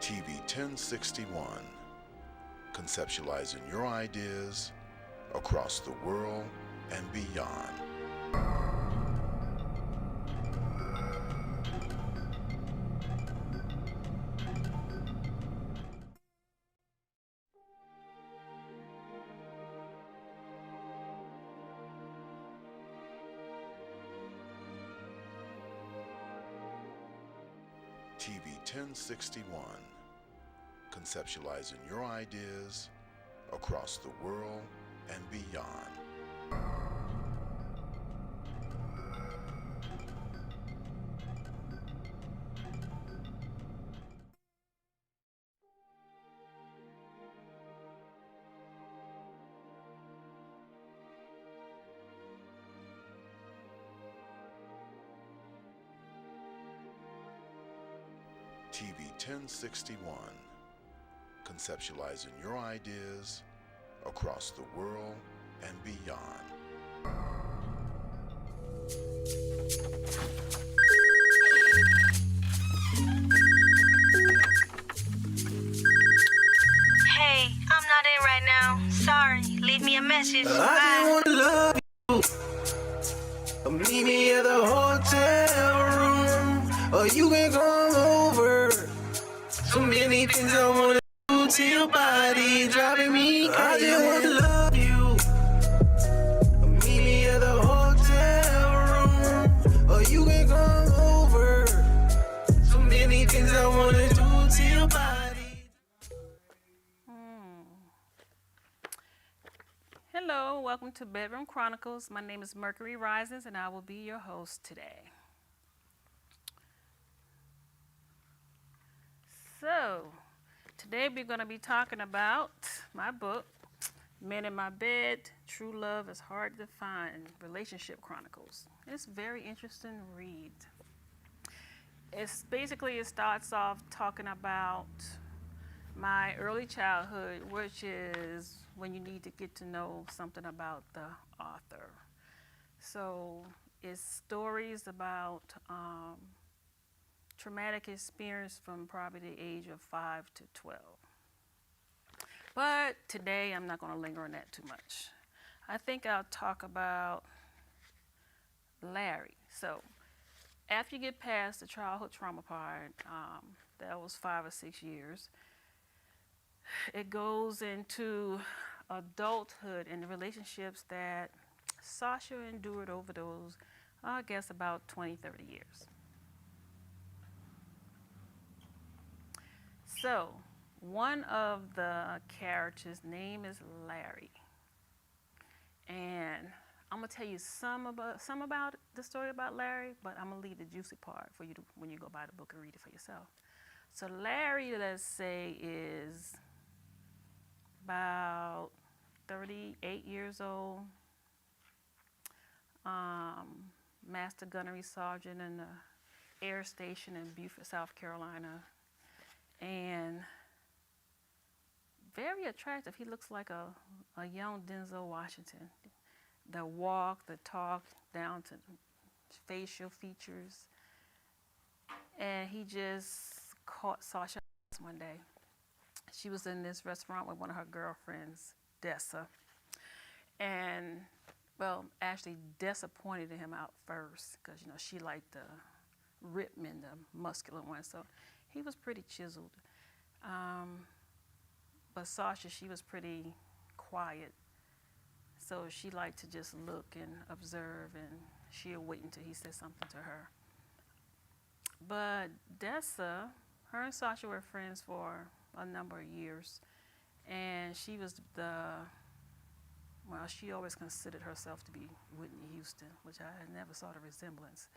TV 1061, conceptualizing your ideas across the world and beyond. TV 1061, conceptualizing your ideas across the world and beyond. TV 1061, conceptualizing your ideas across the world and beyond. Hey, I'm not in right now. Sorry. Leave me a message. I just wanna love you. Meet me at the hotel room, or you can come over. So many things I wanna do to your body, driving me crazy. I just wanna love you. Meet me at the hotel room, or you can come over. So many things I wanna do to your body. Hello, welcome to Bedroom Chronicles. My name is Mercury Risings, and I will be your host today. So, today we're going to be talking about my book, Men in My Bed, True Love is Hard to Find, Relationship Chronicles. It's a very interesting read. It starts off talking about my early childhood, which is when you need to get to know something about the author. So it's stories about traumatic experience from probably the age of 5 to 12. But today I'm not going to linger on that too much. I think I'll talk about Larry. So after you get past the childhood trauma part, that was 5 or 6 years, it goes into adulthood and the relationships that Sasha endured over those, I guess, about 20, 30 years. So, one of the characters' name is Larry. And I'm going to tell you some about the story about Larry, but I'm going to leave the juicy part for you to, when you go buy the book and read it for yourself. So Larry, let's say, is about 38 years old, Master Gunnery Sergeant in the Air Station in Beaufort, South Carolina, and very attractive. He looks like a young Denzel Washington. The walk, the talk, down to facial features. And he just caught Sasha one day. She was in this restaurant with one of her girlfriends, Dessa. And, well, actually, Dessa pointed him out first because, you know, she liked the ripped men, the muscular one. So he was pretty chiseled. But Sasha, she was pretty quiet. So she liked to just look and observe, and she'll wait until he said something to her. But Dessa, her and Sasha were friends for a number of years. And she was she always considered herself to be Whitney Houston, which I had never saw the resemblance,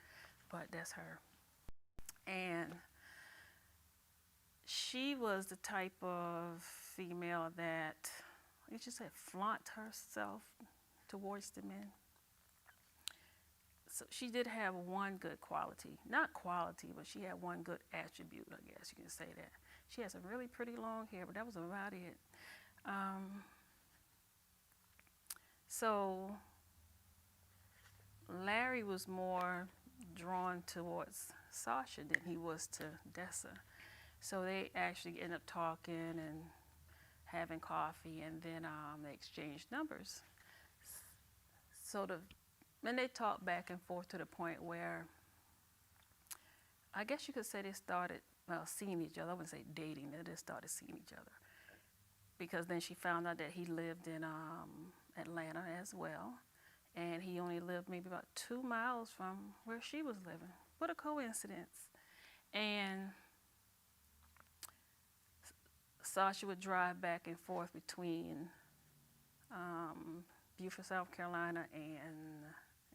but that's her. And she was the type of female that, you should say, flaunt herself towards the men. So she did have one good quality. Not quality, but she had one good attribute, I guess you can say that. She had some really pretty long hair, but that was about it. So Larry was more drawn towards Sasha than he was to Dessa. So they actually ended up talking and having coffee, and then they exchanged numbers. So and they talked back and forth to the point where I guess you could say they started, well, seeing each other. I wouldn't say dating. They just started seeing each other. Because then she found out that he lived in Atlanta as well. And he only lived maybe about 2 miles from where she was living. What a coincidence. And Sasha would drive back and forth between Beaufort, South Carolina and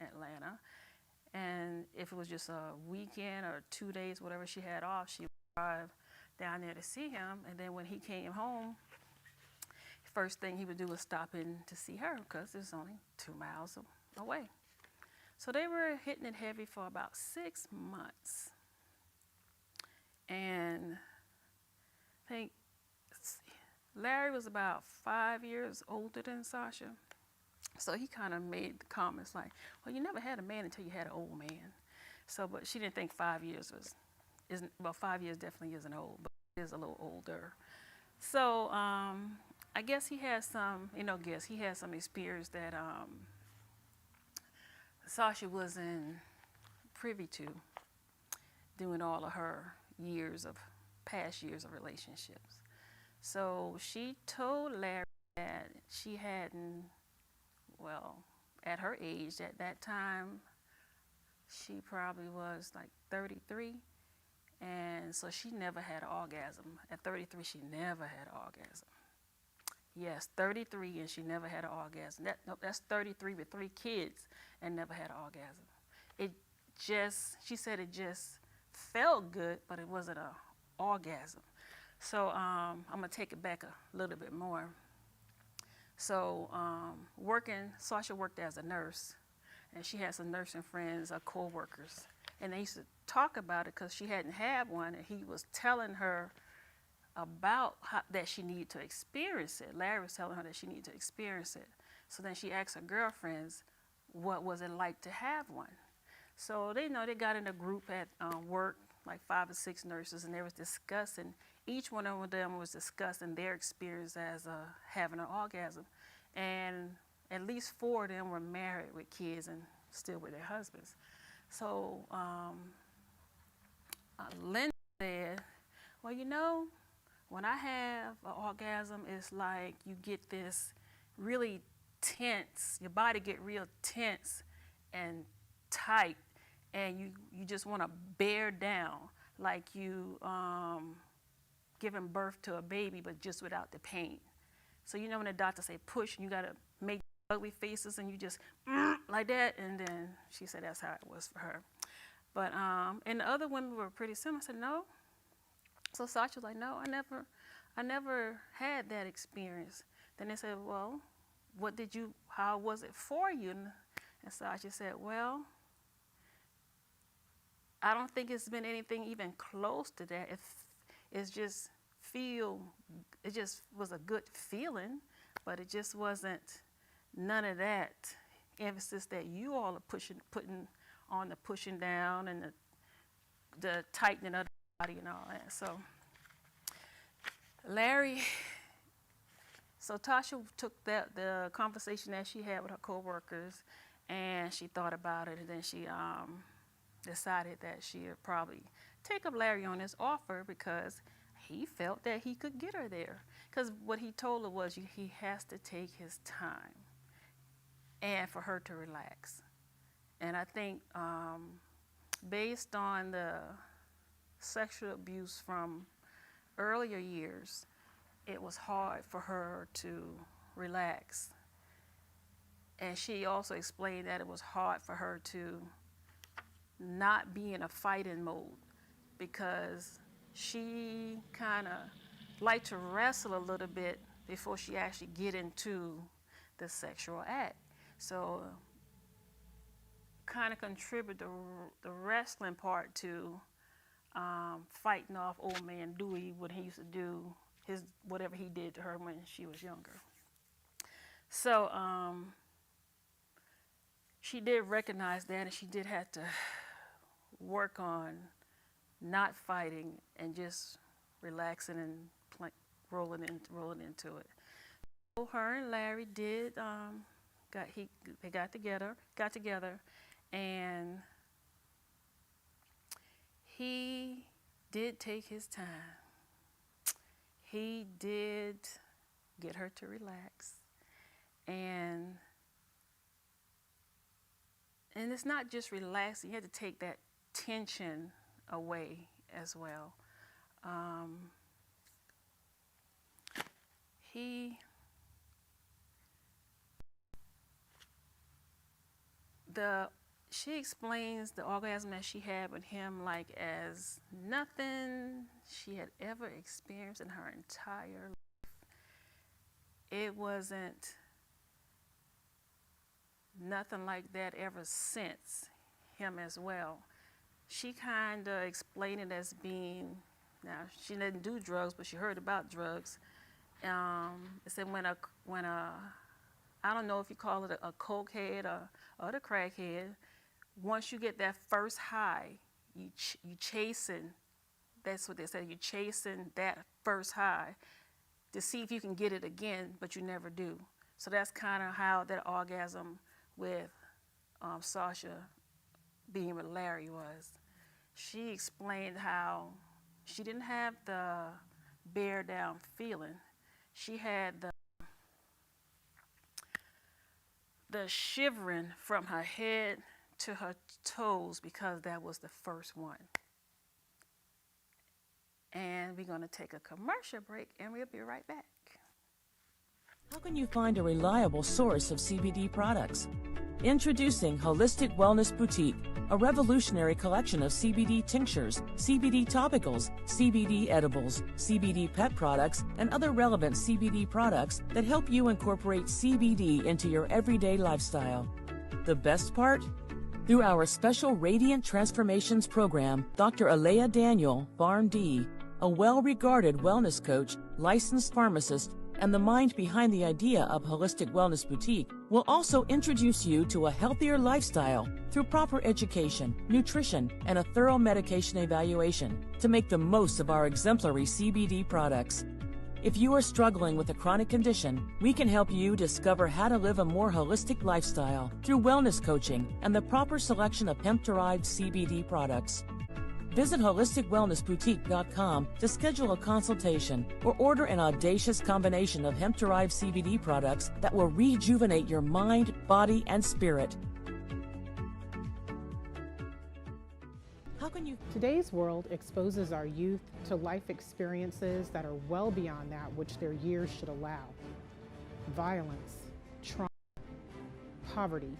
Atlanta. And if it was just a weekend or 2 days, whatever she had off, she would drive down there to see him. And then when he came home, first thing he would do was stop in to see her because it was only 2 miles away. So they were hitting it heavy for about 6 months. And I think Larry was about 5 years older than Sasha. So he kind of made the comments like, well, you never had a man until you had an old man. So, but she didn't think 5 years well, 5 years definitely isn't old, but it is a little older. So I guess he has some, he has some experience that Sasha wasn't privy to during all of her past years of relationships. So she told Larry that she hadn't, well, at her age, at that time, she probably was like 33. And so she never had an orgasm. At 33, she never had an orgasm. Yes, 33, and she never had an orgasm. That's 33 with 3 kids and never had an orgasm. She said it just felt good, but it wasn't an orgasm. So I'm going to take it back a little bit more. So Sasha worked as a nurse, and she had some nursing friends, co-workers. And they used to talk about it because she hadn't had one, and he was telling her about that she needed to experience it. Larry was telling her that she needed to experience it. So then she asked her girlfriends, what was it like to have one? So they got in a group at work, like 5 or 6 nurses, and they was discussing, each one of them was discussing their experience as having an orgasm. And at least 4 of them were married with kids and still with their husbands. So Linda said, well, when I have an orgasm, it's like you get this really tense, your body get real tense and tight, and you just want to bear down, like you giving birth to a baby, but just without the pain. So when the doctor say push, and you got to make ugly faces, and you just like that, and then she said that's how it was for her. But and the other women were pretty similar. I said, no. So Sasha was like, no, I never had that experience. Then they said, well, how was it for you? And Sasha said, well, I don't think it's been anything even close to that. It just was a good feeling, but it just wasn't none of that emphasis that you all are putting on the pushing down and the tightening of the body and all that. So Tasha took the conversation that she had with her coworkers, and she thought about it, and then she decided that she would probably take up Larry on his offer because he felt that he could get her there. Because what he told her was he has to take his time and for her to relax. And I think based on the sexual abuse from earlier years, it was hard for her to relax. And she also explained that it was hard for her to not be in a fighting mode because she kind of liked to wrestle a little bit before she actually get into the sexual act. So kind of contribute the wrestling part to fighting off old man Dewey when he used to do whatever he did to her when she was younger. So she did recognize that, and she did have to work on not fighting and just relaxing and rolling into it. So her and Larry did they got together, and he did take his time. He did get her to relax, and it's not just relaxing. You had to take that tension away as well. She explains the orgasm that she had with him like as nothing she had ever experienced in her entire life. It wasn't nothing like that ever since him as well. She kind of explained it as being, now she didn't do drugs, but she heard about drugs. It said when a I don't know if you call it a cokehead or the crackhead, once you get that first high, you chasing, that's what they said, you chasing that first high to see if you can get it again, but you never do. So that's kind of how that orgasm with Sasha being with Larry was. She explained how she didn't have the bear down feeling. She had the shivering from her head to her toes because that was the first one. And we're going to take a commercial break, and we'll be right back. How can you find a reliable source of CBD products? Introducing Holistic Wellness Boutique, a revolutionary collection of CBD tinctures, CBD topicals, CBD edibles, CBD pet products, and other relevant CBD products that help you incorporate CBD into your everyday lifestyle. The best part? Through our special Radiant Transformations program, Dr. Alea Daniel, PharmD, a well-regarded wellness coach, licensed pharmacist, and the mind behind the idea of Holistic Wellness Boutique, will also introduce you to a healthier lifestyle through proper education, nutrition, and a thorough medication evaluation to make the most of our exemplary CBD products. If you are struggling with a chronic condition, we can help you discover how to live a more holistic lifestyle through wellness coaching and the proper selection of hemp-derived CBD products. Visit HolisticWellnessBoutique.com to schedule a consultation or order an audacious combination of hemp-derived CBD products that will rejuvenate your mind, body, and spirit. Today's world exposes our youth to life experiences that are well beyond that which their years should allow. Violence, trauma, poverty,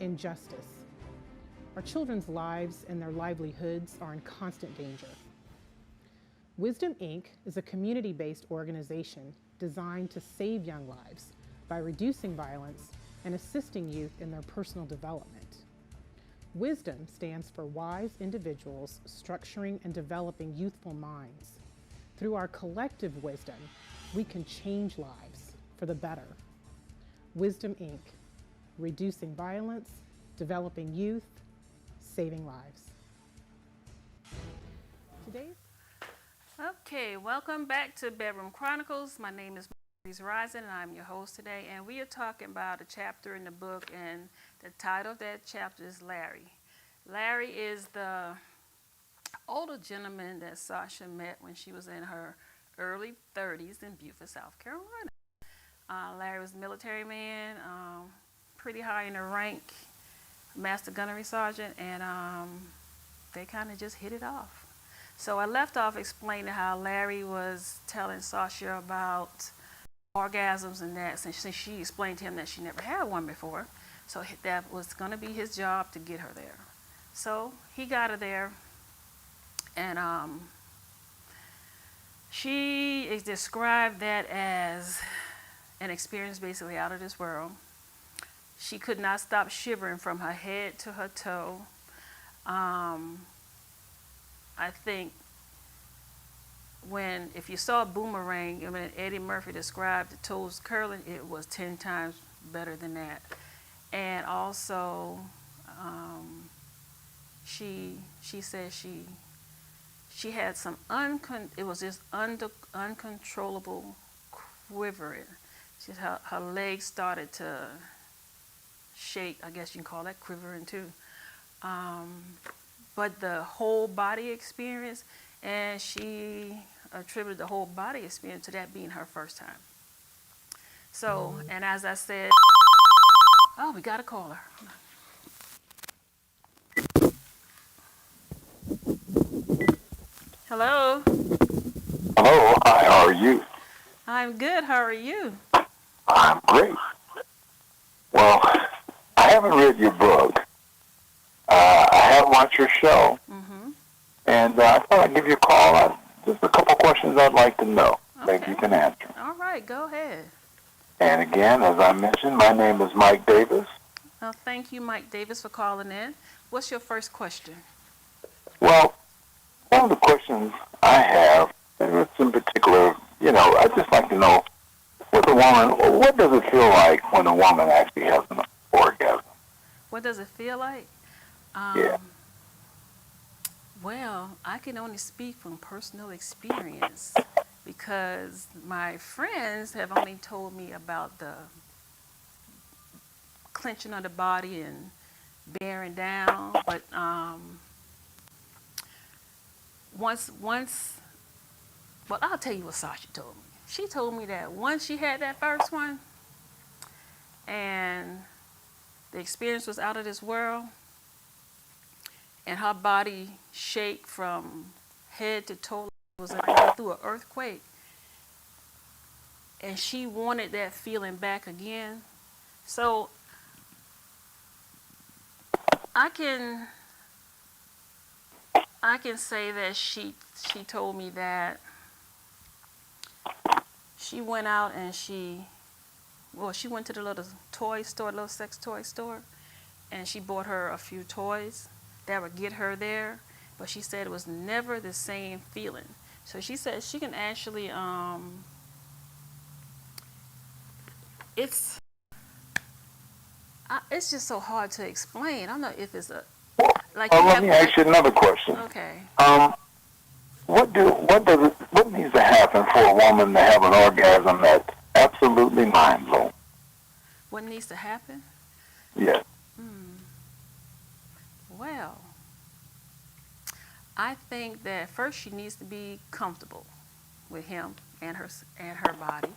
injustice. Our children's lives and their livelihoods are in constant danger. Wisdom Inc. is a community-based organization designed to save young lives by reducing violence and assisting youth in their personal development. Wisdom stands for wise individuals structuring and developing youthful minds. Through our collective wisdom, we can change lives for the better. Wisdom Inc. Reducing violence, developing youth, saving lives. Okay, welcome back to Bedroom Chronicles. My name is Maurice Rising, and I'm your host today. And we are talking about a chapter in the book, and the title of that chapter is Larry. Larry is the older gentleman that Sasha met when she was in her early 30s in Beaufort, South Carolina. Larry was a military man, pretty high in the rank, master gunnery sergeant, and they kind of just hit it off. So I left off explaining how Larry was telling Sasha about orgasms and that, since she explained to him that she never had one before. So that was going to be his job to get her there. So he got her there, and she described that as an experience basically out of this world. She could not stop shivering from her head to her toe. I think if you saw a boomerang, when Eddie Murphy described the toes curling, it was 10 times better than that. And also, she said she she had some it was just uncontrollable quivering. Her legs started to shake. I guess you can call that quivering too. But the whole body experience, and she attributed the whole body experience to that being her first time. So, and as I said, oh, we got a caller. Hello. Hello, hi, how are you? I'm good. How are you? I'm great. Well, I haven't read your book. I have watched your show, and I thought I'd give you a call. Just a couple questions I'd like to know. Okay. Maybe you can answer. All right, go ahead. And again, as I mentioned, my name is Mike Davis. Well, thank you, Mike Davis, for calling in. What's your first question? Well, one of the questions I have, and it's in particular, I'd just like to know, with a woman, what does it feel like when a woman actually has an orgasm? What does it feel like? Yeah. Well, I can only speak from personal experience because my friends have only told me about the clenching of the body and bearing down. But well, I'll tell you what Sasha told me. She told me that once she had that first one and the experience was out of this world, and her body shake from head to toe, it was like through an earthquake, and she wanted that feeling back again. So I can say that she told me that she went out and she went to the little toy store, little sex toy store, and she bought her a few toys that would get her there, but she said it was never the same feeling. So she said she can actually, it's just so hard to explain. I don't know if it's let me ask you another question. Okay. What needs to happen for a woman to have an orgasm that's absolutely mind blowing? What needs to happen? Yes. Well, I think that first she needs to be comfortable with him and her body,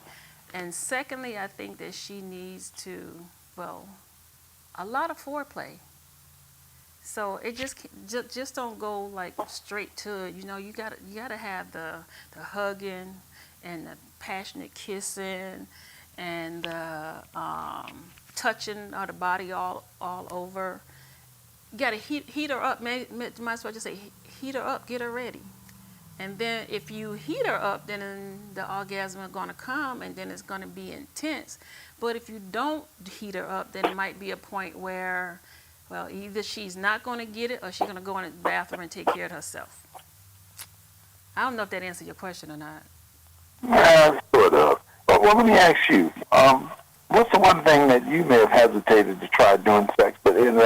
and secondly, I think that she needs to, a lot of foreplay. So it just don't go like straight to it. You gotta have the hugging and the passionate kissing and the touching of the body all over. You gotta heat her up. Might as well just say heat her up, get her ready. And then if you heat her up, then the orgasm is gonna come, and then it's gonna be intense. But if you don't heat her up, then it might be a point where, either she's not gonna get it or she's gonna go in the bathroom and take care of herself. I don't know if that answered your question or not. Yeah, sort of. But let me ask you, what's the one thing that you may have hesitated to try doing sex but end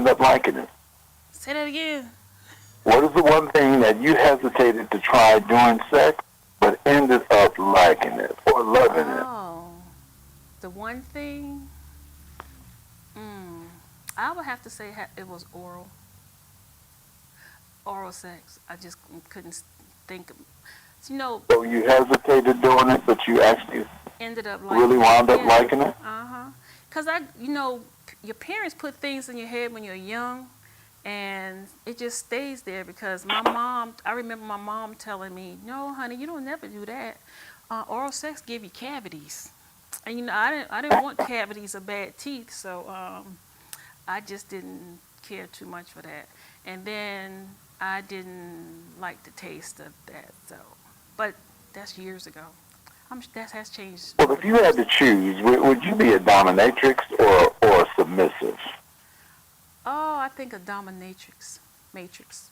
up liking it? Say that again. What is the one thing that you hesitated to try doing sex but ended up liking it or loving it? Oh, the one thing? I would have to say it was oral sex. I just couldn't think of, So you hesitated doing it, but you actually ended up really wound up liking it? Because your parents put things in your head when you're young, and it just stays there. Because I remember my mom telling me, "No, honey, you don't never do that. Oral sex give you cavities," and I didn't want cavities or bad teeth, so I just didn't care too much for that. And then I didn't like the taste of that, so. But that's years ago. That has changed. Well, if you had to choose, would you be a dominatrix or a submissive? Oh, I think a dominatrix. Matrix.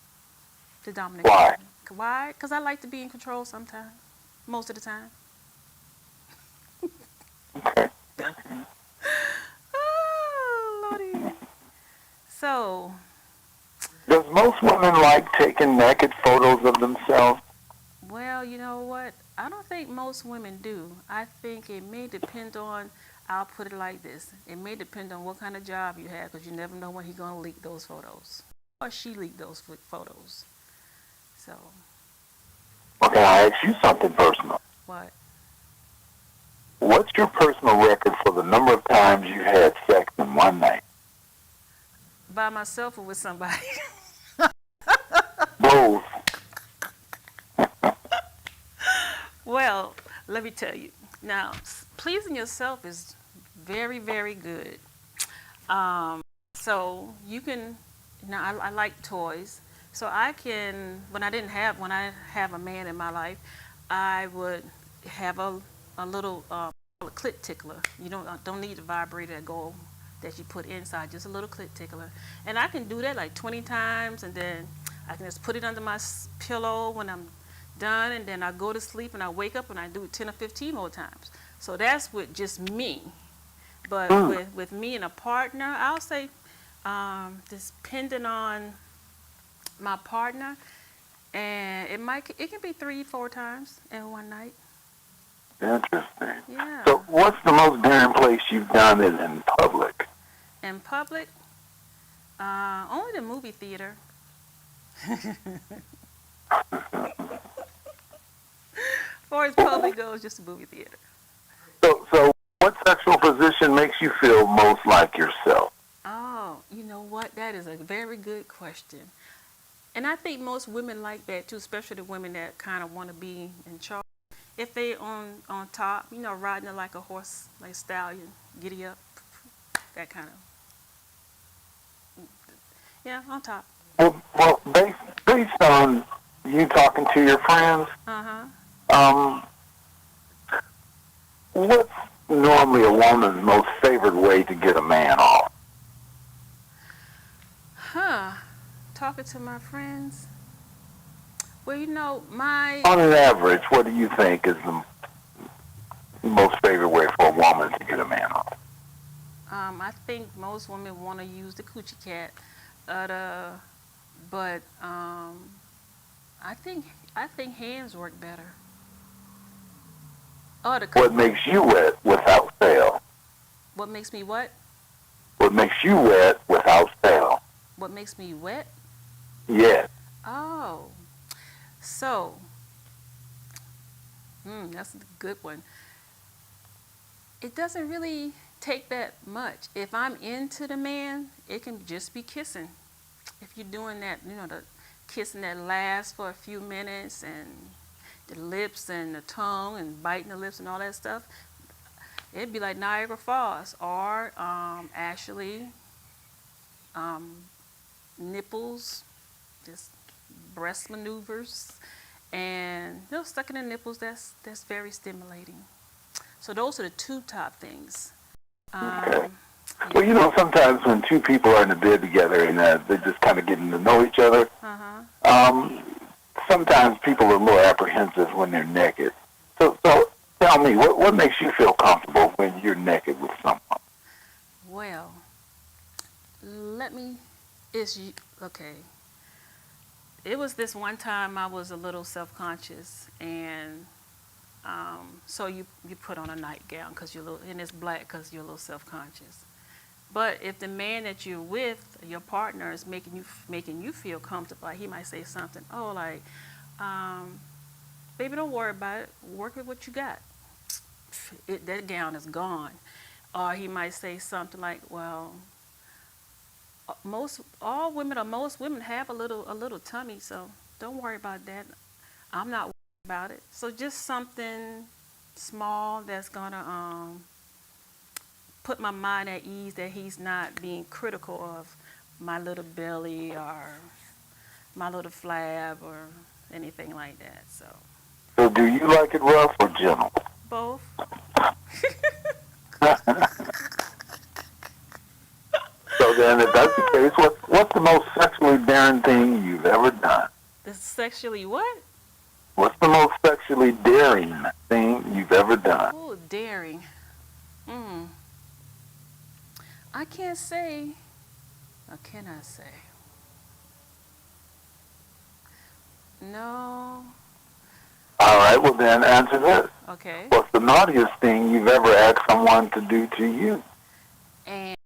The dominatrix. Why? Why? Because I like to be in control sometimes. Most of the time. Okay. Oh, Lordy. So. Does most most women like taking naked photos of themselves? Well, you know what? I don't think most women do. I think it may depend on, I'll put it like this. It may depend on what kind of job you have, because you never know when he's going to leak those photos. Or she leaked those photos. So, Okay, I ask you something personal. what? What's your personal record for the number of times you had sex in one night? By myself or with somebody? Both. Well, let me tell you. Now, pleasing yourself is very, very good. So you can, I like toys. So I can, when I have a man in my life, I would have a little clit tickler. You don't need a vibrator that you put inside, just a little clit tickler. And I can do that like 20 times, and then I can just put it under my pillow when I'm done, and then I go to sleep and I wake up and I do it 10 or 15 more times. So that's with just me. But with me and a partner, I'll say, depending on my partner, and it can be 3-4 times in one night. Interesting. Yeah. So what's the most daring place you've done it in public? In public, only the movie theater. As far as public goes, just a movie theater. So what sexual position makes you feel most like yourself? Oh, you know what? That is a very good question. And I think most women like that too, especially the women that kind of want to be in charge. If they on top, riding it like a horse, like a stallion, giddy up, that kind of, yeah, on top. Well, based on you talking to your friends, what's normally a woman's most favorite way to get a man off? Talking to my friends. Well, On an average, what do you think is the most favorite way for a woman to get a man off? I think most women want to use the coochie cat, but I think hands work better. What makes you wet without fail? What makes me what? What makes you wet without fail? What makes me wet? Yes. Oh, so, that's a good one. It doesn't really take that much. If I'm into the man, it can just be kissing. If you're doing that, the kissing that lasts for a few minutes, and the lips and the tongue and biting the lips and all that stuff, it'd be like Niagara Falls. Or actually, nipples, just breast maneuvers, and sucking the nipples. That's very stimulating. So those are the two top things. Okay. Well, sometimes when two people are in the bed together and they're just kind of getting to know each other, sometimes people are more apprehensive when they're naked. So tell me, what makes you feel comfortable when you're naked with someone? Well, okay. It was this one time I was a little self-conscious, and so you put on a nightgown because you're and it's black because you're a little self-conscious. But if the man that you're with, your partner, is making you feel comfortable, he might say something, like, baby, don't worry about it. Work with what you got. That gown is gone. Or he might say something like, well, most women have a little tummy, so don't worry about that. I'm not worried about it. So just something small that's gonna put my mind at ease that he's not being critical of my little belly or my little flab or anything like that. So do you like it rough or gentle? Both. So then, if that's the case, what's the most sexually daring thing you've ever done? Sexually what? What's the most sexually daring thing you've ever done? Oh, daring. I can't say. Or can I say? No. All right, well then answer this. Okay. What's the naughtiest thing you've ever asked someone to do to you? And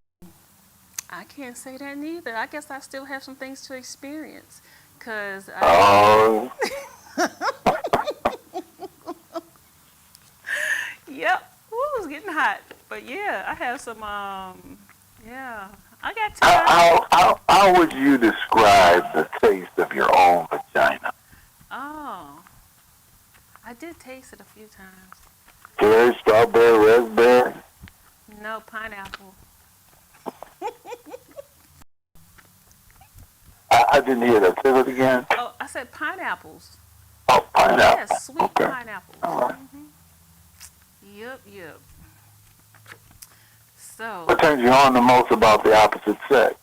I can't say that neither. I guess I still have some things to experience. Because Oh, Yep. Woo, it's getting hot. But yeah, I have some, yeah. I got how, time. how would you describe the taste of your own vagina? Oh. I did taste it a few times. Cherry, strawberry, raspberry? No, pineapple. I didn't hear that. Say it again. Oh, I said pineapples. Oh, pineapple. Yes, sweet Okay. pineapples. All right. Yep, yep. So, What turns you on the most about the opposite sex?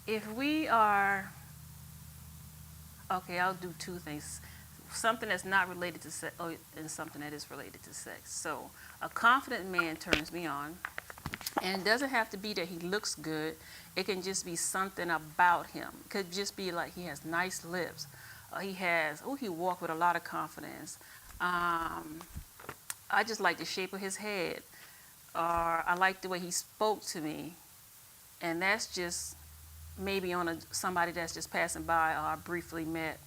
if we are, okay, I'll do two things. Something that's not related to sex, and something that is related to sex. So, a confident man turns me on, and it doesn't have to be that he looks good. It can just be something about him. It could just be like he has nice lips. He walk with a lot of confidence. I just like the shape of his head, or I like the way he spoke to me, and that's just maybe on somebody that's just passing by or I briefly met.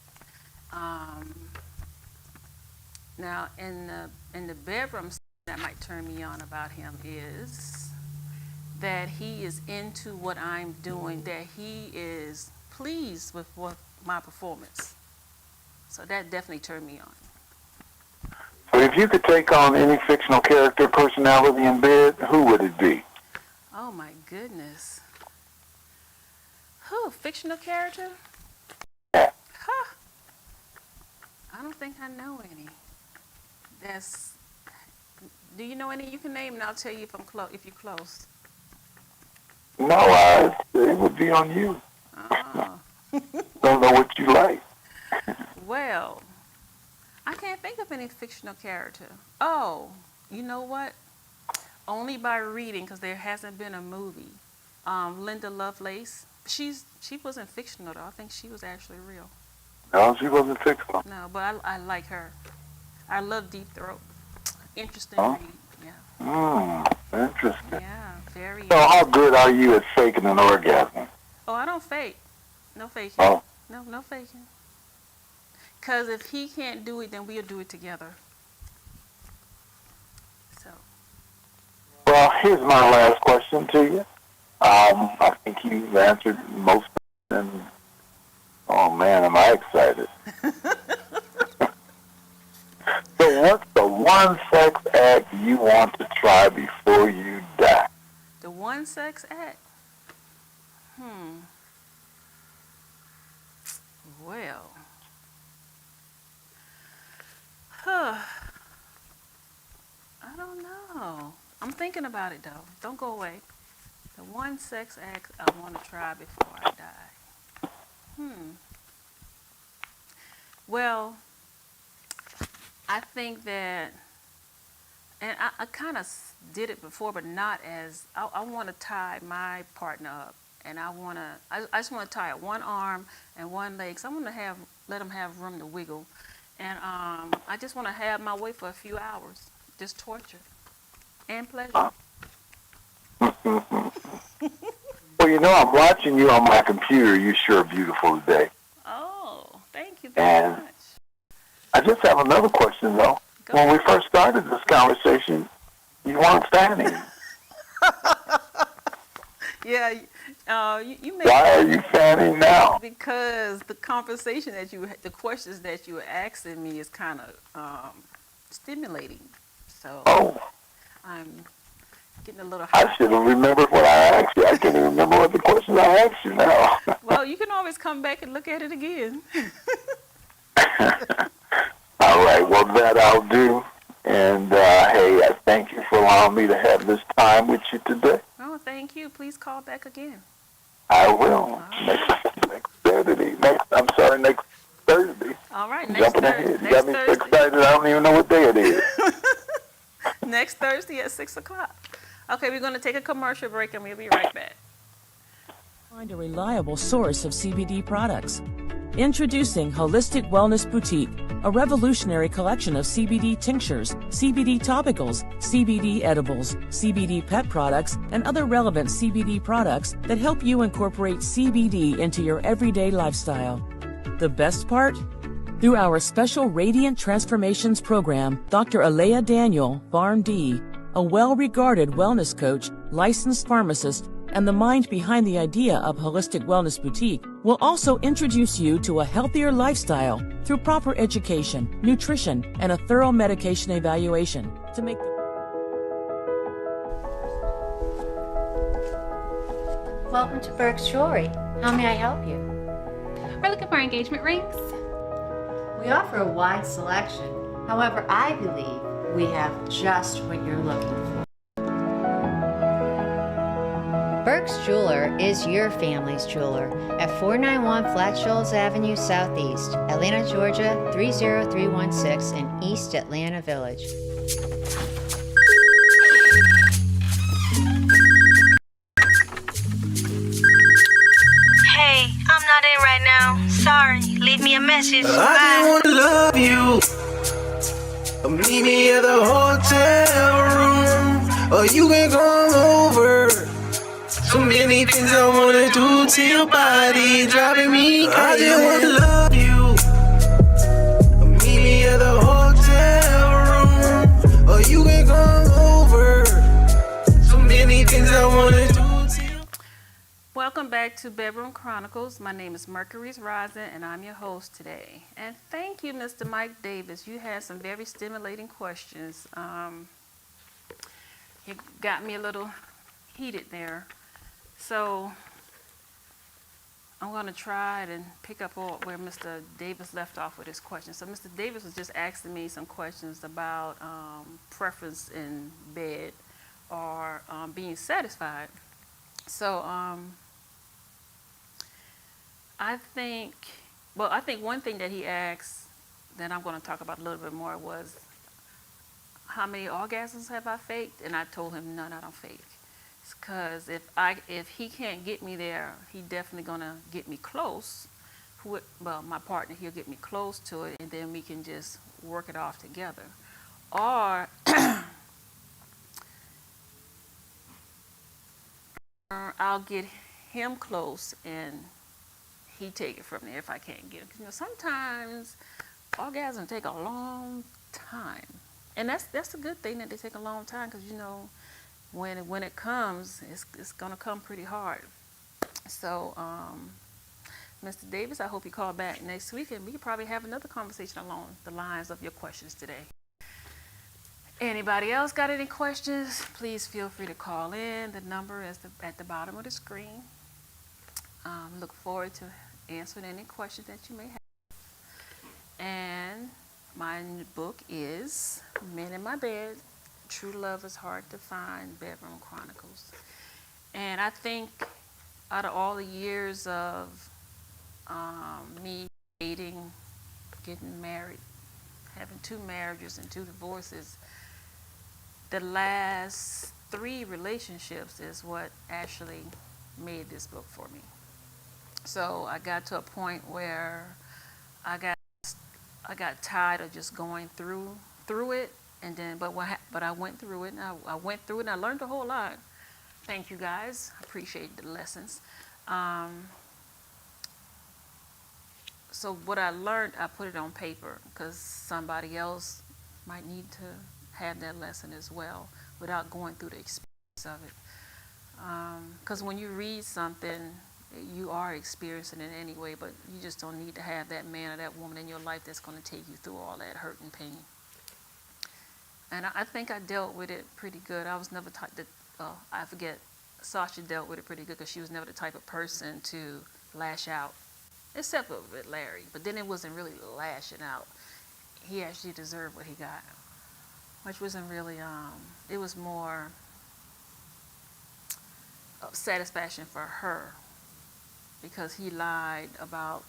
Now, in the bedroom, that might turn me on about him is that he is into what I'm doing, that he is pleased with my performance. So that definitely turned me on. So if you could take on any fictional character personality in bed, who would it be? Oh my goodness. Who? Fictional character? Yeah. Huh. I don't think I know any. Do you know any you can name, and I'll tell you if you're close. No, it would be on you. Oh. Don't know what you like. Well, I can't think of any fictional character. Oh, you know what? Only by reading, because there hasn't been a movie. Linda Lovelace. She wasn't fictional though. I think she was actually real. No, she wasn't fictional. No, but I like her. I love Deep Throat. Interesting Oh. read. Yeah. Interesting. Yeah. Very. So how good are you at faking an orgasm? Oh, I don't fake. No faking. Oh. No faking. Because if he can't do it, then we'll do it together. So. Well, here's my last question to you. I think you've answered most of them. And, oh, man, am I excited. So what's the one sex act you want to try before you die? The one sex act? Well. I don't know. I'm thinking about it, though. Don't go away. The one sex act I want to try before I die. Well, I think that, and I kind of did it before, but not as, I want to tie my partner up, and I just want to tie up one arm and one leg, so I want to let him have room to wiggle, and I just want to have my way for a few hours, just torture and pleasure. Well, you know, I'm watching you on my computer. You're sure beautiful today. Oh, thank you very much. I just have another question, though. Go When ahead. we first started this conversation, you weren't fanning. Yeah, you made. Why are you fanning now? Because the conversation the questions that you were asking me is kind of stimulating. So Oh, I'm getting a little I hot. should have remembered what I asked you. I can't even remember what the questions I asked you now. Well, you can always come back and look at it again. All right, well, that I'll do. And, hey, I thank you for allowing me to have this time with you today. Oh, thank you. Please call back again. I will. Next Saturday. Next Thursday. All right, next Jumping Thursday. ahead. You got me so Thursday. excited, I don't even know what day it is. Next Thursday at 6 o'clock. Okay, we're going to take a commercial break and we'll be right back. Find a reliable source of CBD products. Introducing Holistic Wellness Boutique, a revolutionary collection of CBD tinctures, CBD topicals, CBD edibles, CBD pet products, and other relevant CBD products that help you incorporate CBD into your everyday lifestyle. The best part? Through our special Radiant Transformations program, Dr. Alea Daniel, PharmD, a well-regarded wellness coach, licensed pharmacist, and the mind behind the idea of Holistic Wellness Boutique, will also introduce you to a healthier lifestyle through proper education, nutrition, and a thorough medication evaluation to make the Welcome to Burke's Jewelry. How may I help you? We're looking for engagement rings. We offer a wide selection. However, I believe we have just what you're looking for. Burke's Jeweler is your family's jeweler at 491 Flat Shoals Avenue Southeast, Atlanta, Georgia 30316 in East Atlanta Village. Hey, I'm not in right now. Sorry. Leave me a message. I Bye. just wanna love you. Meet me at the hotel room, or you can come over. So many things I wanna do to your body, driving me crazy. I just wanna love you. Meet me at the hotel room, or you can come over. So many things I wanna do to you. Welcome back to Bedroom Chronicles. My name is Mercury's Rising, and I'm your host today. And thank you, Mr. Mike Davis. You had some very stimulating questions. It got me a little heated there. So I'm going to try and pick up where Mr. Davis left off with his question. So Mr. Davis was just asking me some questions about preference in bed or being satisfied. So I think one thing that he asked that I'm going to talk about a little bit more was how many orgasms have I faked? And I told him none, I don't fake. Because if he can't get me there, he definitely gonna get me close. Well, my partner, he'll get me close to it, and then we can just work it off together. Or I'll get him close, and he take it from there if I can't get him. 'Cause, sometimes orgasms take a long time, and that's a good thing that they take a long time, because when it comes, it's gonna come pretty hard. So, Mr. Davis, I hope you call back next week, and we can probably have another conversation along the lines of your questions today. Anybody else got any questions? Please feel free to call in. The number is at the bottom of the screen. Look forward to answering any questions that you may have. And my book is Men in My Bed, True Love is Hard to Find, Bedroom Chronicles. And I think out of all the years of me dating, getting married, having 2 marriages and 2 divorces, the last 3 relationships is what actually made this book for me. So I got to a point where I got tired of just going through it. And then, but I went through it, and I went through it, and I learned a whole lot. Thank you, guys. I appreciate the lessons. So what I learned, I put it on paper, because somebody else might need to have that lesson as well without going through the experience of it. Because when you read something, you are experiencing it anyway, but you just don't need to have that man or that woman in your life that's going to take you through all that hurt and pain. And I think I dealt with it pretty good. I was never type that, I forget, Sasha dealt with it pretty good, because she was never the type of person to lash out, except with Larry. But then it wasn't really lashing out. He actually deserved what he got, which wasn't really, it was more satisfaction for her, because he lied about,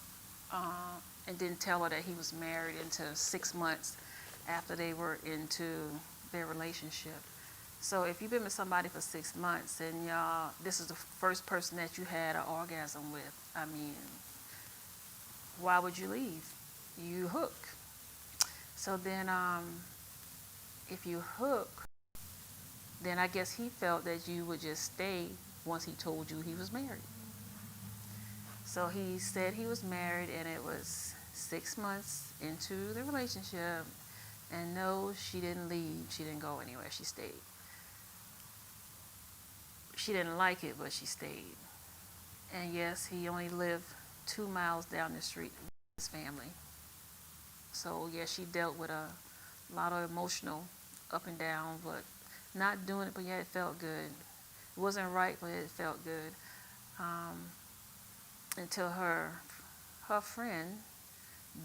and didn't tell her that he was married until 6 months after they were into their relationship. So if you've been with somebody for 6 months and y'all, this is the first person that you had an orgasm with, I mean, why would you leave? You hook. So then if you hook, then I guess he felt that you would just stay once he told you he was married. So he said he was married, and it was 6 months into the relationship, and no, she didn't leave. She didn't go anywhere. She stayed. She didn't like it, but she stayed. And yes, he only lived 2 miles down the street with his family. So yes, she dealt with a lot of emotional up and down, but not doing it, but yeah, it felt good. It wasn't right, but it felt good. Until her friend,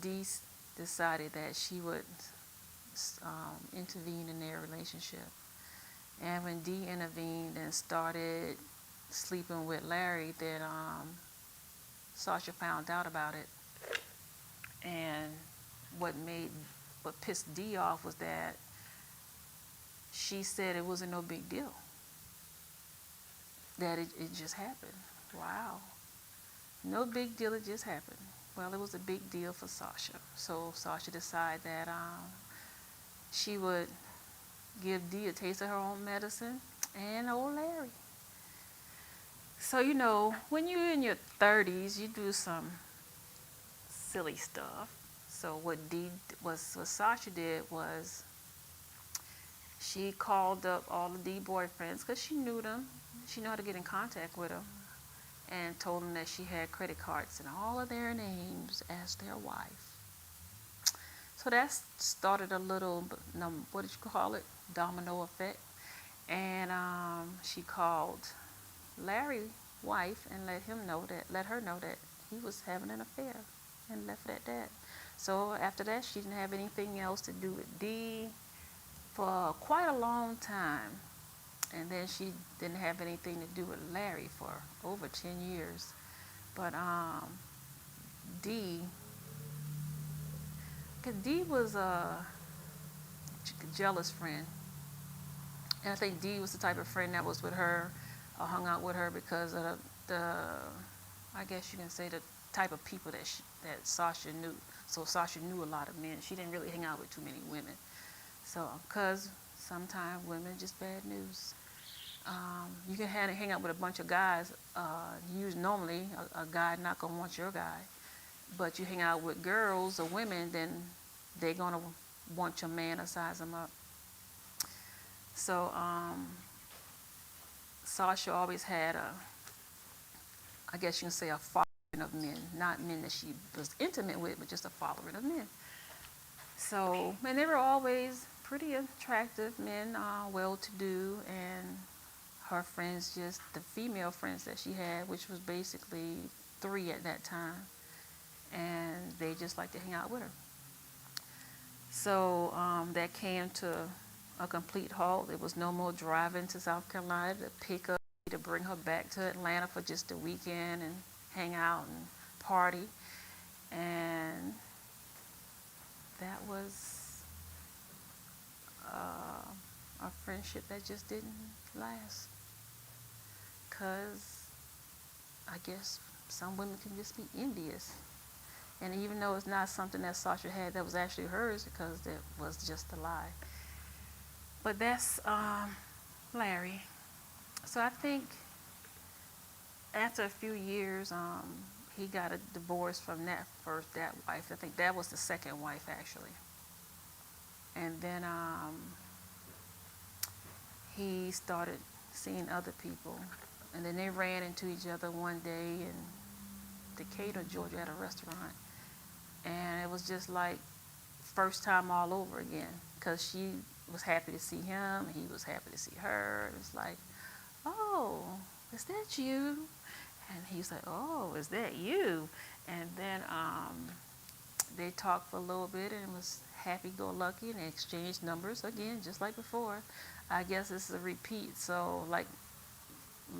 Dee, decided that she would intervene in their relationship. And when Dee intervened and started sleeping with Larry, then Sasha found out about it. And what pissed Dee off was that she said it wasn't no big deal. That it just happened. Wow. No big deal, it just happened. Well, it was a big deal for Sasha. So Sasha decided that she would give Dee a taste of her own medicine and old Larry. So, you know, when you're in your 30s, you do some silly stuff. So what Sasha did was she called up all the Dee boyfriends because she knew them. She knew how to get in contact with them, and told them that she had credit cards in all of their names as their wife. So that started a little, what did you call it? Domino effect. And she called Larry's wife and let her know that he was having an affair, and left it at that. So after that, she didn't have anything else to do with Dee for quite a long time. And then she didn't have anything to do with Larry for over 10 years. But Dee was a jealous friend. And I think Dee was the type of friend that was with her or hung out with her because of I guess you can say, the type of people that Sasha knew. So Sasha knew a lot of men. She didn't really hang out with too many women. So, because sometimes women just bad news. You can hang out with a bunch of guys. Normally, a guy not going to want your guy. But you hang out with girls or women, then they're going to want your man or size them up. So Sasha always had I guess you can say, a following of men. Not men that she was intimate with, but just a following of men. So, and they were always pretty attractive men, well-to-do, and her friends, just the female friends that she had, which was basically 3 at that time, and they just liked to hang out with her. So that came to a complete halt. There was no more driving to South Carolina to pick up, to bring her back to Atlanta for just a weekend and hang out and party. And that was a friendship that just didn't last. Because I guess some women can just be envious. And even though it's not something that Sasha had that was actually hers, because that was just a lie. But that's Larry. So I think after a few years, he got a divorce from that wife. I think that was the second wife, actually. And then he started seeing other people. And then they ran into each other one day in Decatur, Georgia, at a restaurant. And it was just like first time all over again, because she was happy to see him, and he was happy to see her. It was like, oh, is that you? And he's like, oh, is that you? And then they talked for a little bit, and it was happy-go-lucky, and they exchanged numbers again, just like before. I guess this is a repeat. So like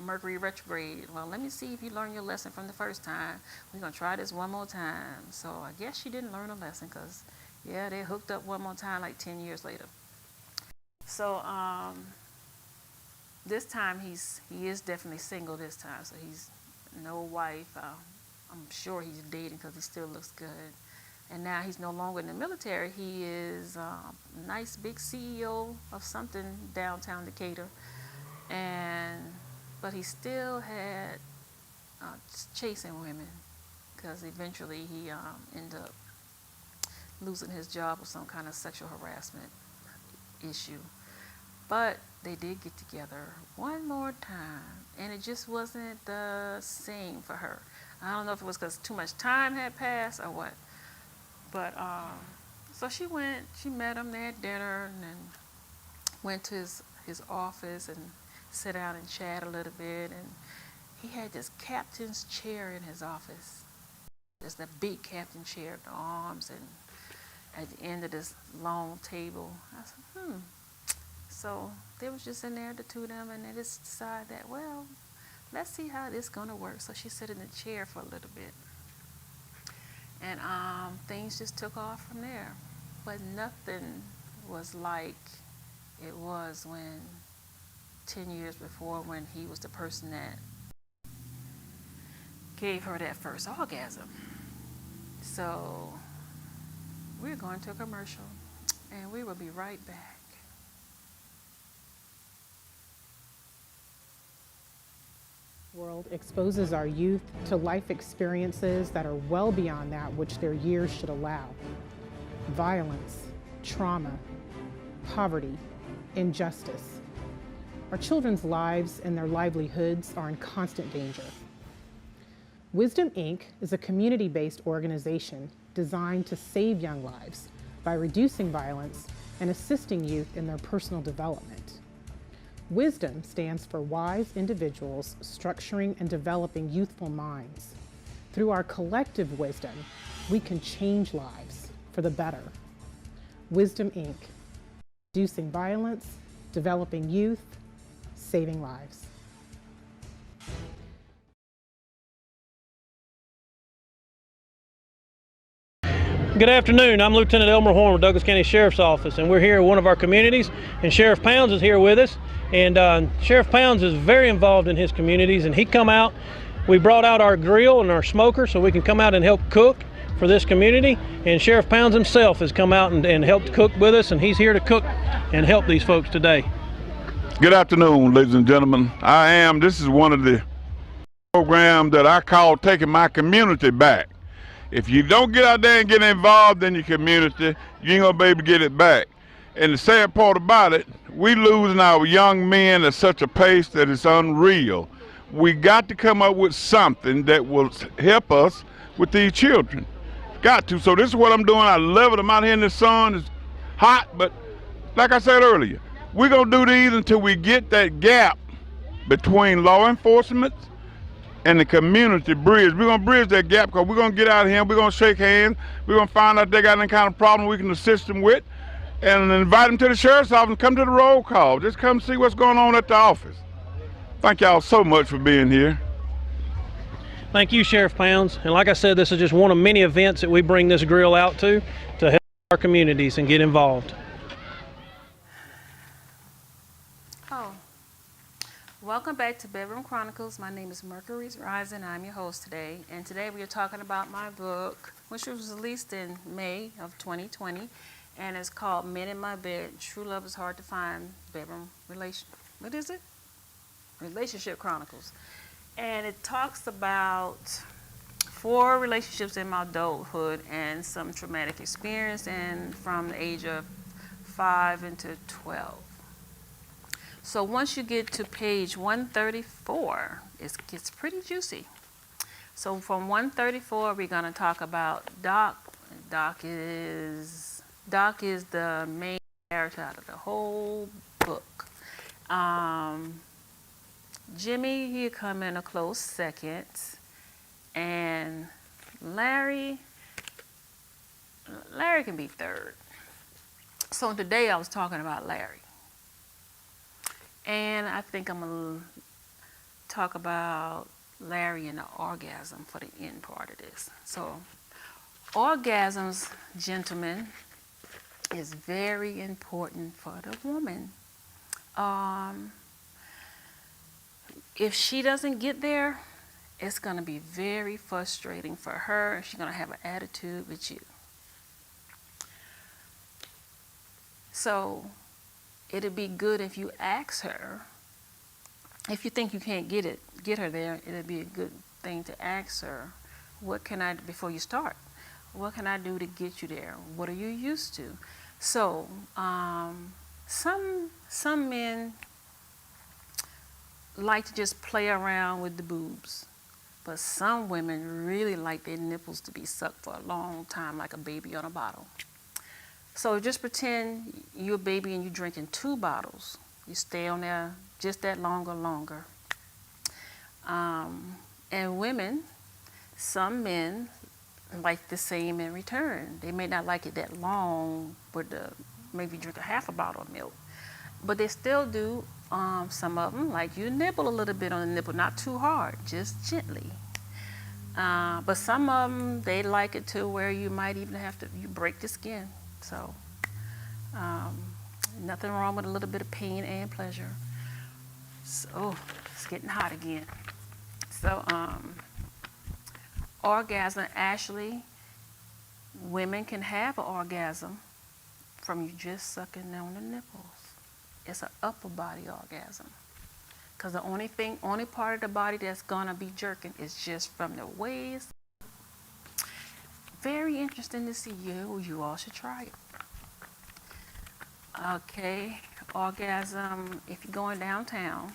Mercury retrograde. Well, let me see if you learned your lesson from the first time. We're going to try this one more time. So I guess she didn't learn a lesson, because, yeah, they hooked up one more time like 10 years later. So this time he is definitely single this time, so he's no wife. I'm sure he's dating because he still looks good. And now he's no longer in the military. He is a nice big CEO of something downtown Decatur. But he still had chasing women because eventually he ended up losing his job with some kind of sexual harassment issue. But they did get together one more time, and it just wasn't the same for her. I don't know if it was because too much time had passed or what. But so she met him there at dinner, and then went to his office and sat down and chat a little bit. And he had this captain's chair in his office. Just a big captain chair with the arms, and at the end of this long table. I said, So they was just in there, the two of them, and they just decided that, well, let's see how this is gonna work. So she sat in the chair for a little bit. And things just took off from there. But nothing was like it was 10 years before, when he was the person that gave her that first orgasm. So we're going to a commercial, and we will be right back. World exposes our youth to life experiences that are well beyond that which their years should allow. Violence, trauma, poverty, injustice. Our children's lives and their livelihoods are in constant danger. Wisdom, Inc. is a community-based organization designed to save young lives by reducing violence and assisting youth in their personal development. Wisdom stands for wise individuals structuring and developing youthful minds. Through our collective wisdom, we can change lives for the better. Wisdom, Inc. Reducing violence, developing youth, saving lives. Good afternoon. I'm Lieutenant Elmer Horn with Douglas County Sheriff's Office, and we're here at one of our communities, and Sheriff Pounds is here with us. And Sheriff Pounds is very involved in his communities, and he come out. We brought out our grill and our smoker so we can come out and help cook for this community. And Sheriff Pounds himself has come out and helped cook with us, and he's here to cook and help these folks today. Good afternoon, ladies and gentlemen. This is one of the programs that I call Taking My Community Back. If you don't get out there and get involved in your community, you ain't gonna be able to get it back. And the sad part about it, we losing our young men at such a pace that it's unreal. We got to come up with something that will help us with these children. Got to. So this is what I'm doing. I love it. I'm out here in the sun. It's hot, but like I said earlier, we're gonna do these until we get that gap between law enforcement and the community bridge. We're gonna bridge that gap, because we're gonna get out of here, we're gonna shake hands, we're gonna find out if they got any kind of problem we can assist them with, and invite them to the sheriff's office and come to the roll call. Just come see what's going on at the office. Thank y'all so much for being here. Thank you, Sheriff Pounds. And like I said, this is just one of many events that we bring this grill out to help our communities and get involved. Welcome back to Bedroom Chronicles. My name is Mercury's Rising. I'm your host today. And today we are talking about my book, which was released in May of 2020. And it's called Men in My Bed, True Love is Hard to Find, Relationship Chronicles. And it talks about 4 relationships in my adulthood and some traumatic experience, and from the age of 5 into 12. So once you get to page 134, it gets pretty juicy. So from 134, we're going to talk about Doc. Doc is the main character out of the whole book. Jimmy, he'll come in a close second. And Larry can be third. So today I was talking about Larry. And I think I'm going to talk about Larry and the orgasm for the end part of this. So orgasms, gentlemen, is very important for the woman. if she doesn't get there, it's going to be very frustrating for her. She's going to have an attitude with you. So it'd be good if you ask her. If you think you can't get her there, it'd be a good thing to ask her, what can I, before you start, what can I do to get you there? What are you used to? So some men like to just play around with the boobs, but some women really like their nipples to be sucked for a long time, like a baby on a bottle. So just pretend you're a baby and you're drinking 2 bottles. You stay on there just that longer. And women, some men like the same in return. They may not like it that long, but maybe drink a half a bottle of milk. But they still do. Some of them like you nibble a little bit on the nipple, not too hard, just gently. But some of them, they like it to where you might even have to, you break the skin. So nothing wrong with a little bit of pain and pleasure. So it's getting hot again. So orgasm, actually, women can have an orgasm from you just sucking on the nipples. It's an upper body orgasm. Because the only part of the body that's gonna be jerking is just from the waist. Very interesting to see you. You all should try it. Okay, orgasm, if you're going downtown,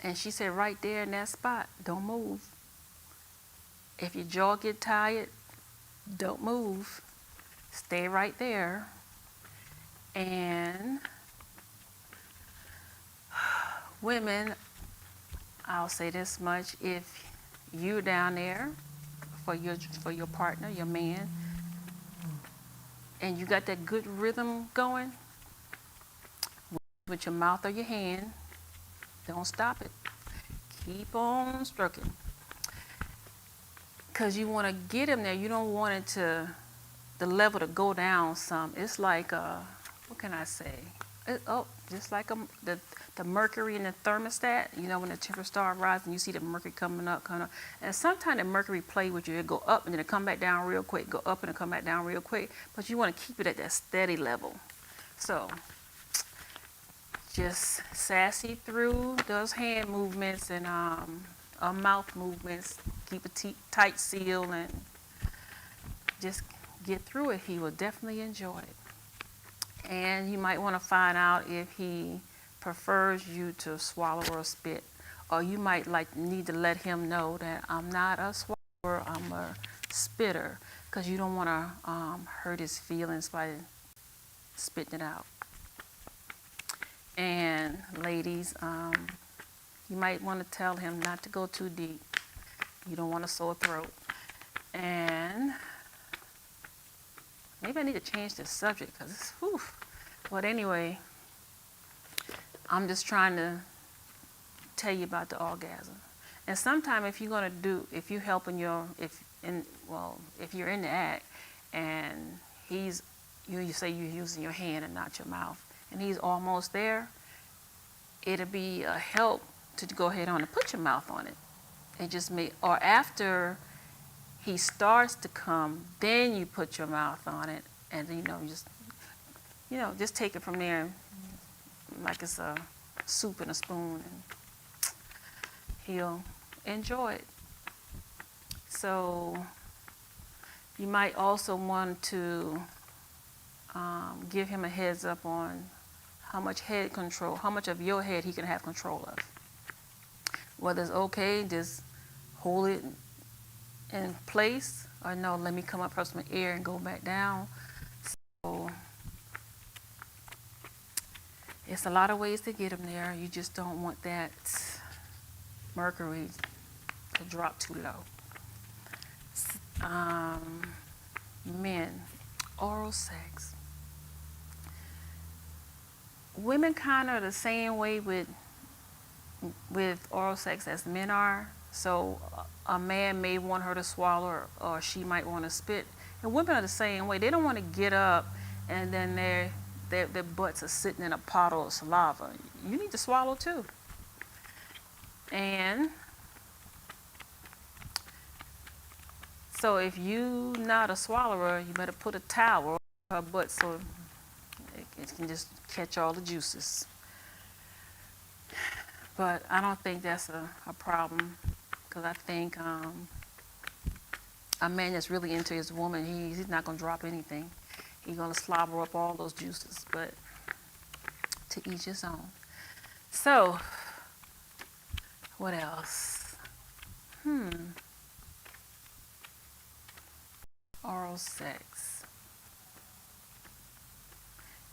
and she said right there in that spot, don't move. If your jaw get tired, don't move. Stay right there. And women, I'll say this much, if you're down there for your partner, your man, and you got that good rhythm going, with your mouth or your hand, don't stop it. Keep on stroking. Because you want to get him there. You don't want it to, the level to go down some. It's like, what can I say? Just like the mercury in the thermostat. You know, when the temperature starts rising, you see the mercury coming up. And sometimes the mercury play with you. It'll go up and then it'll come back down real quick. Go up and it'll come back down real quick. But you want to keep it at that steady level. So just sassy through those hand movements and mouth movements. Keep a tight seal and just get through it. He will definitely enjoy it. And you might want to find out if he prefers you to swallow or spit. Or you might need to let him know that I'm not a swallower, I'm a spitter. Because you don't want to hurt his feelings by spitting it out. And ladies, you might want to tell him not to go too deep. You don't want a sore throat. And maybe I need to change the subject because it's, whew. But anyway, I'm just trying to tell you about the orgasm. And sometimes if you're gonna if you're in the act and you say you're using your hand and not your mouth, and he's almost there, it'll be a help to go ahead on and put your mouth on it. Or after he starts to come, then you put your mouth on it, and just take it from there like it's a soup and a spoon, and he'll enjoy it. So you might also want to give him a heads up on how much of your head he can have control of. Whether it's okay, just hold it in place, or no, let me come up from some air and go back down. So it's a lot of ways to get him there. You just don't want that mercury to drop too low. Men, oral sex. Women kind of the same way with oral sex as men are. So a man may want her to swallow, or she might want to spit. And women are the same way. They don't want to get up and then their butts are sitting in a puddle of saliva. You need to swallow too. And so if you not a swallower, you better put a towel on her butt so it can just catch all the juices. But I don't think that's a problem, because I think a man that's really into his woman, he's not going to drop anything. He's going to slobber up all those juices, but to each his own. So, what else? Oral sex.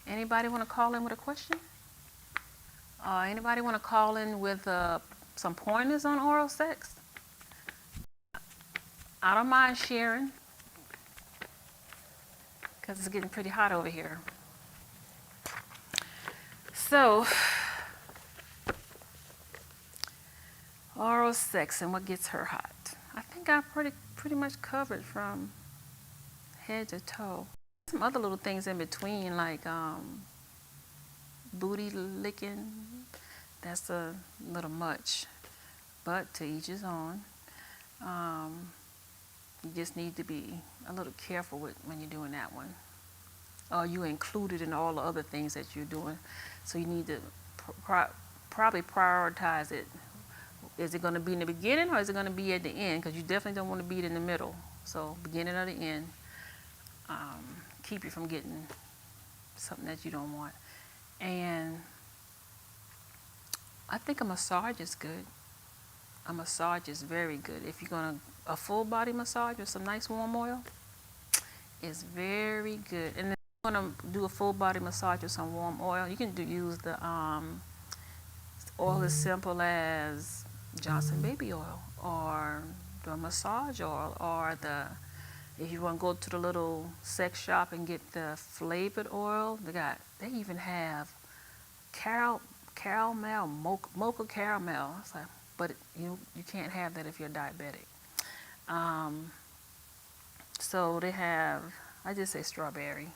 Anybody want to call in with a question? Anybody want to call in with some pointers on oral sex? I don't mind sharing, because it's getting pretty hot over here. So, oral sex and what gets her hot. I think I pretty much covered from head to toe. Some other little things in between, like booty licking. That's a little much, but to each his own. You just need to be a little careful when you're doing that one. Or you include it in all the other things that you're doing. So you need to probably prioritize it. Is it going to be in the beginning or is it going to be at the end? Because you definitely don't want to be it in the middle. So beginning or the end, keep you from getting something that you don't want. And I think a massage is good. A massage is very good. If you're going to, a full body massage with some nice warm oil is very good. And if you're going to do a full body massage with some warm oil, you can use the oil as simple as Johnson baby oil, or the massage oil, or if you want to go to the little sex shop and get the flavored oil, they even have caramel, mocha caramel. It's like, but you can't have that if you're diabetic. So they have, I just say strawberry,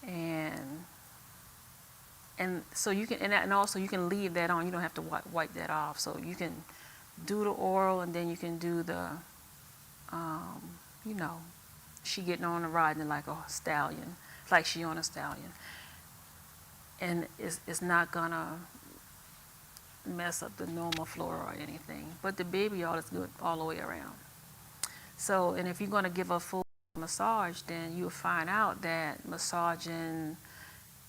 and so you can, and also you can leave that on. You don't have to wipe that off. So you can do the oral, and then you can do the, she getting on a riding like a stallion, like she on a stallion, and it's not gonna mess up the normal flora or anything. But the baby oil is good all the way around. So, and if you're going to give a full massage, then you'll find out that massaging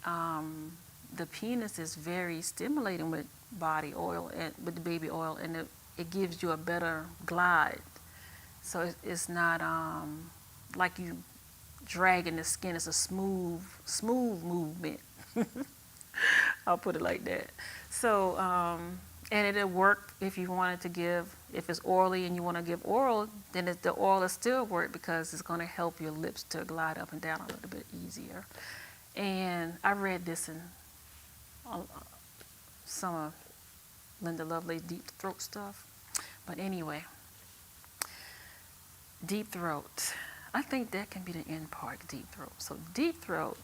the penis is very stimulating with body oil and with the baby oil, and it gives you a better glide. So it's not like you dragging the skin. It's a smooth movement. I'll put it like that. So, and it'll work if you wanted to give, if it's orally and you want to give oral, then the oil will still work because it's going to help your lips to glide up and down a little bit easier. And I read this in some of Linda Lovelace's deep throat stuff. But anyway, deep throat. I think that can be the end part, deep throat. So deep throat,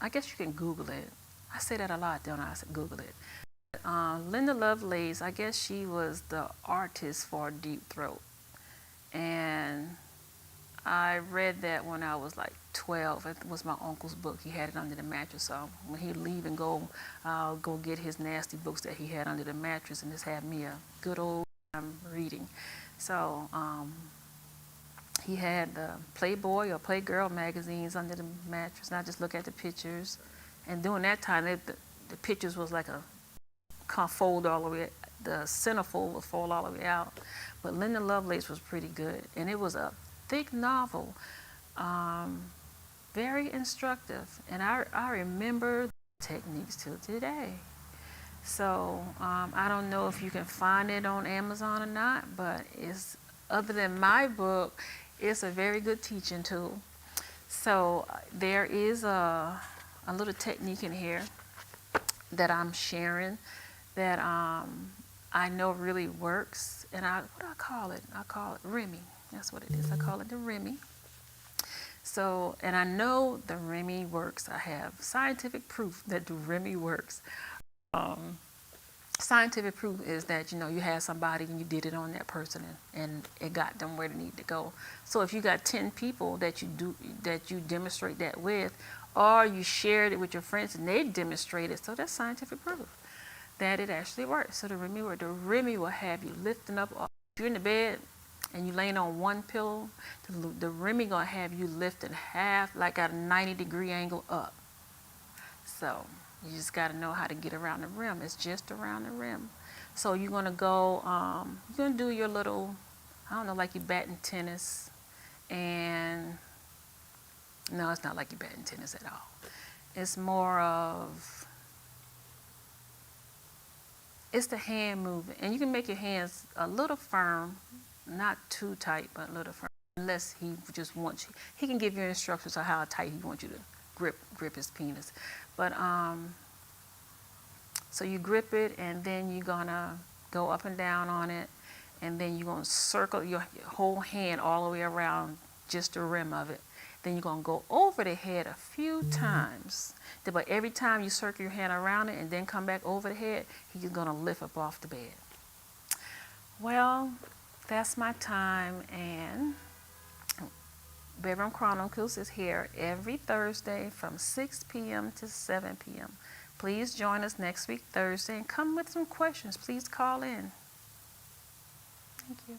I guess you can Google it. I say that a lot, don't I? I said Google it. Linda Lovelace, I guess she was the artist for deep throat. And I read that when I was like 12. It was my uncle's book. He had it under the mattress. So when he'd leave and go get his nasty books that he had under the mattress, and just had me a good old time reading. So he had the Playboy or Playgirl magazines under the mattress, and I just look at the pictures. And during that time, the pictures was like a fold all the way, the centerfold would fall all the way out. But Linda Lovelace was pretty good, and it was a thick novel, very instructive, and I remember the techniques till today. So I don't know if you can find it on Amazon or not, but it's, other than my book, it's a very good teaching tool. So there is a little technique in here that I'm sharing that I know really works, and what do I call it? I call it Remy. That's what it is. I call it the Remy. So, and I know the Remy works. I have scientific proof that the Remy works. scientific proof is that, you had somebody and you did it on that person and it got them where they need to go. So if you got 10 people that you demonstrate that with, or you shared it with your friends and they demonstrate it, so that's scientific proof that it actually works. So the Remy will have you lifting up. If you're in the bed and you laying on one pillow, the Remy gonna have you lifting half, like at a 90-degree angle up. So you just got to know how to get around the rim. It's just around the rim. So you're going to go, you're going to do your little, I don't know, like you're batting tennis. And no, it's not like you're batting tennis at all. It's more of, it's the hand movement. And you can make your hands a little firm, not too tight, but a little firm. Unless he just wants you. He can give you instructions on how tight he wants you to grip his penis. But so you grip it, and then you're gonna go up and down on it, and then you're gonna circle your whole hand all the way around just the rim of it. Then you're gonna go over the head a few times. But every time you circle your hand around it and then come back over the head, he's gonna lift up off the bed. Well, that's my time, and Bedroom Chronicles is here every Thursday from 6 p.m. to 7 p.m. Please join us next week, Thursday, and come with some questions. Please call in. Thank you.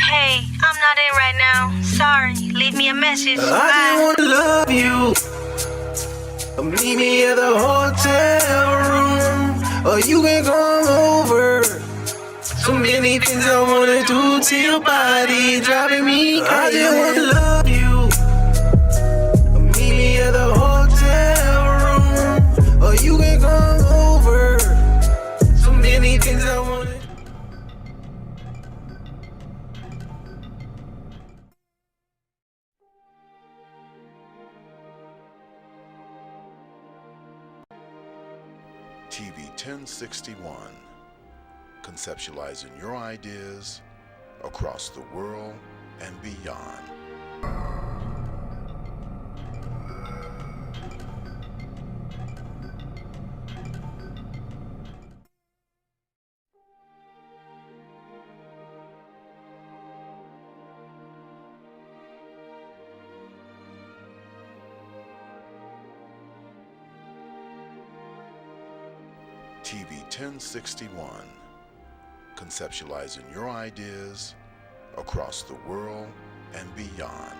Hey, I'm not in right now. Sorry. Leave me a message. I just wanna love you. Meet me at the hotel room, or you can come over. So many things I wanna do to your body, driving me crazy. I just wanna love you. Meet me at the hotel room, or you can come over. So many things I wanna. TV 1061, conceptualizing your ideas across the world and beyond. TV 1061, conceptualizing your ideas across the world and beyond.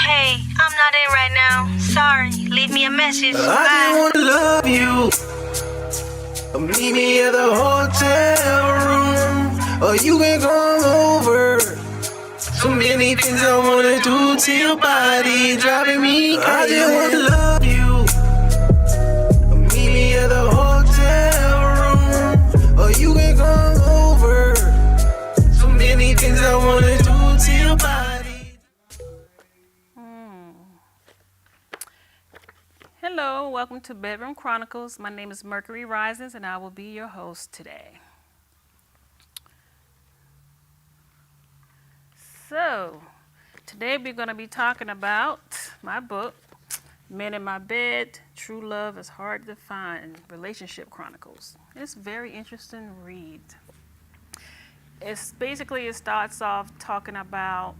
Hey, I'm not in right now. Sorry. Leave me a message. I just wanna love you. Meet me at the hotel room, or you can come over. So many things I wanna do to your body, driving me crazy. I just wanna love you. Meet me at the hotel room, or you can come over. So many things I wanna do to your body. Hello, welcome to Bedroom Chronicles. My name is Mercury Risings, and I will be your host today. So, today we're going to be talking about my book, Men in My Bed, True Love is Hard to Find, Relationship Chronicles. It's a very interesting read. It starts off talking about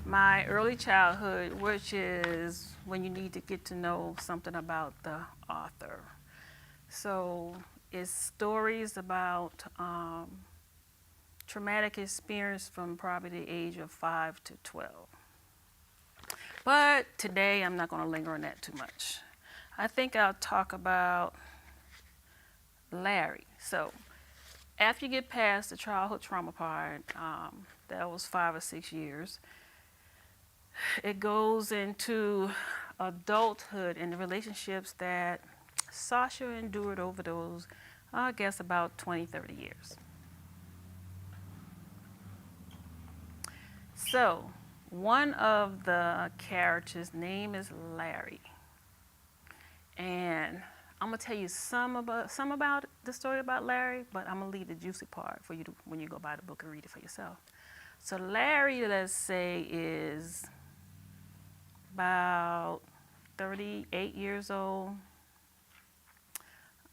my early childhood, which is when you need to get to know something about the author. So it's stories about traumatic experience from probably the age of 5 to 12. But today I'm not going to linger on that too much. I think I'll talk about Larry. So after you get past the childhood trauma part, that was 5 or 6 years, it goes into adulthood and the relationships that Sasha endured over those, I guess, about 20, 30 years. So one of the characters' name is Larry. And I'm gonna tell you some about the story about Larry, but I'm gonna leave the juicy part for you to, when you go buy the book and read it for yourself. So Larry, let's say, is about 38 years old,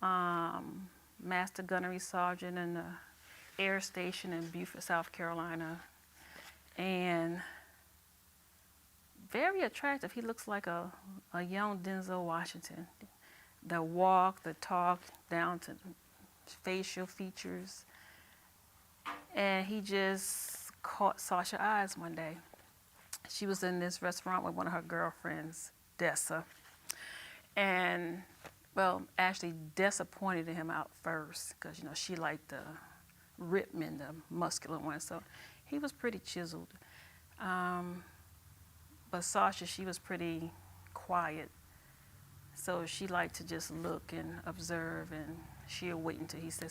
Master Gunnery Sergeant in the Air Station in Beaufort, South Carolina, and very attractive. He looks like a young Denzel Washington. The walk, the talk, down to facial features. And he just caught Sasha's eyes one day. She was in this restaurant with one of her girlfriends, Dessa. And, well, actually, Dessa pointed him out first because, you know, she liked the rip men, the muscular one. So he was pretty chiseled. But Sasha, she was pretty quiet. So she liked to just look and observe, and she'll wait until he says